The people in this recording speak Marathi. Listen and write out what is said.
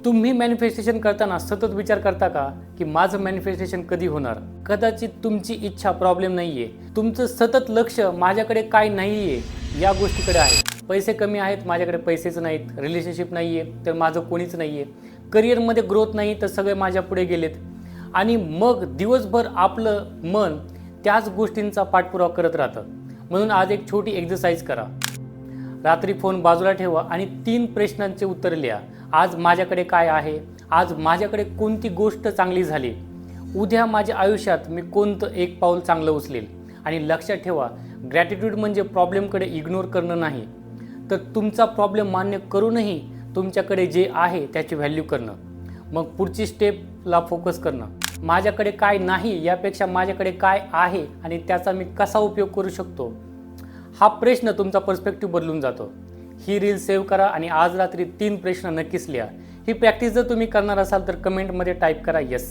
तुम्ही मॅनिफेस्टेशन करताना सतत विचार करता का की माझं मॅनिफेस्टेशन कधी होणार? कदाचित तुमची इच्छा प्रॉब्लेम नाहीये, तुमचं सतत लक्ष माझ्याकडे काय नाहीये या गोष्टीकडे आहे. पैसे कमी आहेत, माझ्याकडे पैसेच नाहीत. रिलेशनशिप नाहीये तर माझं कोणीच नाहीये. करिअरमध्ये ग्रोथ नाही तर सगळे माझ्या पुढे गेलेत. आणि मग दिवसभर आपलं मन त्याच गोष्टींचा पाठपुरावा करत राहतं. म्हणून आज एक छोटी एक्सरसाइज करा. रात्री फोन बाजूला ठेवा आणि 3 प्रश्नांचे उत्तर लिहा. आज माझ्याकडे काय आहे? आज माझ्याकडे कोणती गोष्ट चांगली झाली? उद्या माझ्या आयुष्यात मी कोणतं एक पाऊल चांगलं उचलेल? आणि लक्षात ठेवा, ग्रॅटिट्यूड म्हणजे प्रॉब्लेमकडे इग्नोर करणं नाही, तर तुमचा प्रॉब्लेम मान्य करूनही तुमच्याकडे जे आहे त्याची व्हॅल्यू करणं. मग पुढची स्टेपला फोकस करणं. माझ्याकडे काय नाही यापेक्षा माझ्याकडे काय आहे आणि त्याचा मी कसा उपयोग करू शकतो, हा प्रश्न तुमचा पर्स्पेक्टिव्ह बदलून जातो. ही रील सेव्ह करा आणि आज रात्री 3 प्रश्न नक्कीच लिहा. ही प्रॅक्टिस जर तुम्ही करणार असाल तर कमेंटमध्ये टाईप करा येस.